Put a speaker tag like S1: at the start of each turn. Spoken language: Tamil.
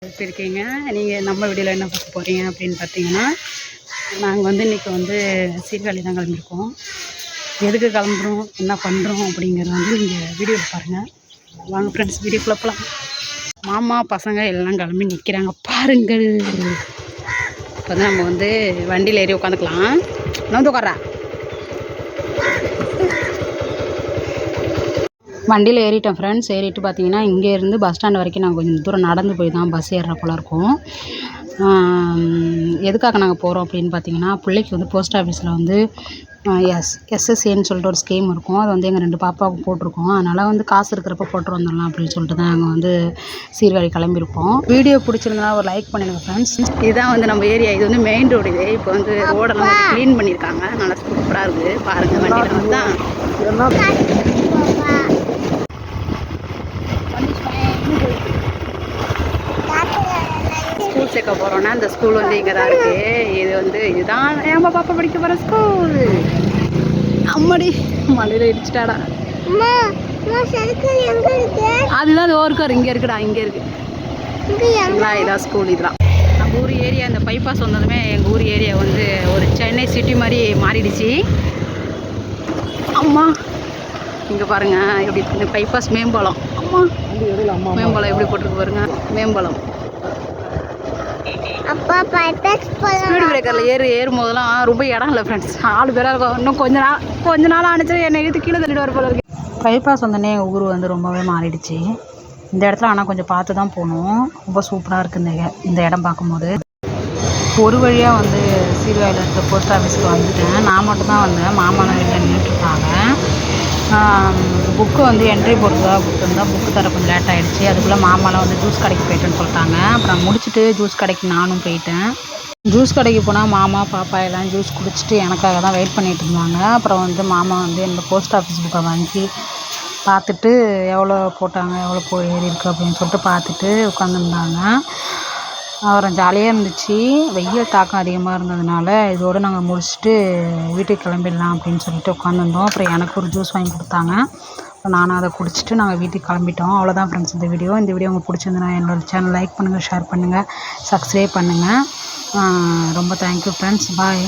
S1: எப்படி இருக்கீங்க? நீங்கள் நம்ம வீடியோவில் என்ன பார்க்க போகிறீங்க அப்படின்னு பார்த்தீங்கன்னா, நாங்கள் வந்து இன்றைக்கி வந்து சீர்காழி தான் கிளம்பியிருக்கோம். எதுக்கு கிளம்புறோம், என்ன பண்ணுறோம் அப்படிங்கிறது வந்து நீங்கள் வீடியோவில் பாருங்கள். வாங்க ஃப்ரெண்ட்ஸ், வீடியோக்குள்ளே போகலாம். மாமா பசங்க எல்லாம் கிளம்பி நிற்கிறாங்க பாருங்கள். இப்போ வந்து நம்ம வந்து வண்டியில் ஏறி உட்காந்துக்கலாம். நான் உட்கார்றா வண்டியில் ஏறிட்டேன் ஃப்ரெண்ட்ஸ். ஏறிட்டு பார்த்தீங்கன்னா இங்கேருந்து பஸ் ஸ்டாண்ட் வரைக்கும் நாங்கள் கொஞ்சம் தூரம் நடந்து போய் தான் பஸ் ஏறுற போல இருக்கும். எதுக்காக நாங்கள் போகிறோம் அப்படின்னு பார்த்தீங்கன்னா, பிள்ளைக்கு வந்து போஸ்ட் ஆஃபீஸில் வந்து எஸ்எஸ்ஏன்னு சொல்லிட்டு ஒரு ஸ்கீம் இருக்கும். அது வந்து எங்கள் 2 பாப்பாவுக்கு போட்டிருக்கோம். அதனால் வந்து காசு இருக்கிறப்ப போட்டு வந்துடலாம் அப்படின்னு சொல்லிட்டு தான் நாங்கள் வந்து சீர்காழி கிளம்பியிருக்கோம். வீடியோ பிடிச்சிருந்தா ஒரு லைக் பண்ணிடுங்க ஃப்ரெண்ட்ஸ். இதுதான் வந்து நம்ம ஏரியா. இது வந்து மெயின் ரோடு. இது இப்போ வந்து ரோடெல்லாம் க்ளீன் பண்ணியிருக்காங்க. நல்லா சூப்பராக இருக்குது பாருங்கள். வண்டியில் வந்து தான் ஸ்கூல் சேர்க்க போகிறோன்னா இந்த ஸ்கூல் வந்து இங்கே தான் இருக்குது. இது வந்து இதுதான் ஏமா பாப்பா படிக்க போகிற ஸ்கூல். அம்மாடி மலையில் இடிச்சிட்டாடா. அதுதான் அது ஓர்க்கார் இங்கே இருக்குடா, இங்கே இருக்குது. இதான் ஸ்கூல். இதுதான் நம்ம ஊர் ஏரியா. இந்த பைபாஸ் வந்ததுமே எங்கள் ஊர் ஏரியா வந்து ஒரு சென்னை சிட்டி மாதிரி மாறிடுச்சு. அம்மா இங்கே பாருங்கள் எப்படி இந்த பைபாஸ் மேம்பாலம். அம்மா மேம்பாலம் எப்படி போட்டிருக்கு பாருங்க. மேம்பாலம் ஸ்பீடு பிரேக்கரில் ஏறும் போதெல்லாம் ரொம்ப இடம் இல்லை ஃப்ரெண்ட்ஸ். 4 பேராக இருக்கும். இன்னும் கொஞ்ச நாள் ஆனிச்சு என்னை எடுத்து கீழே தள்ளிட்டு வர போல இருக்கு. பைபாஸ் வந்தோடனே எங்கள் ஊர் வந்து ரொம்பவே மாறிடுச்சு. இந்த இடத்துல ஆனால் கொஞ்சம் பார்த்து தான் போகணும். ரொம்ப சூப்பராக இருக்குது இந்த இடம் பார்க்கும்போது. ஒரு வழியாக வந்து சீர்காழியில் இருக்க போஸ்ட் ஆஃபீஸுக்கு வந்துட்டேன். நான் மட்டும் தான் வந்தேன். மாமாலாம் வீட்டில் நின்றுட்டுருக்காங்க. புக்கு வந்து என்ட்ரி போடுறதா கொடுத்துருந்தா புக்கு தர கொஞ்சம் லேட் ஆகிடுச்சு. அதுக்குள்ளே மாமாலாம் வந்து ஜூஸ் கடைக்கு போய்ட்டுன்னு சொல்லிட்டாங்க. அப்புறம் முடிச்சுட்டு ஜூஸ் கடைக்கு நானும் போயிட்டேன். ஜூஸ் கடைக்கு போனால் மாமா பாப்பா எல்லாம் ஜூஸ் குடிச்சிட்டு எனக்காக தான் வெயிட் பண்ணிகிட்டு இருந்தாங்க. அப்புறம் வந்து மாமா வந்து என்னோடய போஸ்ட் ஆஃபீஸ் புக்கை வாங்கி பார்த்துட்டு எவ்வளோ போட்டாங்க, எவ்வளோ ஏறி இருக்குது அப்படின்னு சொல்லிட்டு பார்த்துட்டு உட்காந்துருந்தாங்க. அப்புறம் ஜாலியாக இருந்துச்சு. வெயில் தாக்கம் அதிகமாக இருந்ததுனால இதோடு நாங்கள் முடிச்சுட்டு வீட்டுக்கு கிளம்பிடலாம் அப்படின்னு சொல்லிட்டு உட்காந்துருந்தோம். அப்புறம் எனக்கு ஒரு ஜூஸ் வாங்கி கொடுத்தாங்க. அப்புறம் நானும் அதை குடிச்சிட்டு நாங்கள் வீட்டுக்கு கிளம்பிட்டோம். அவ்வளோதான் ஃப்ரெண்ட்ஸ் இந்த வீடியோ உங்களுக்கு பிடிச்சிருந்ததுன்னா என்னோடய சேனல் லைக் பண்ணுங்கள், ஷேர் பண்ணுங்கள், சப்ஸ்கிரைப் பண்ணுங்கள். ரொம்ப தேங்க்யூ ஃப்ரெண்ட்ஸ். பாய்.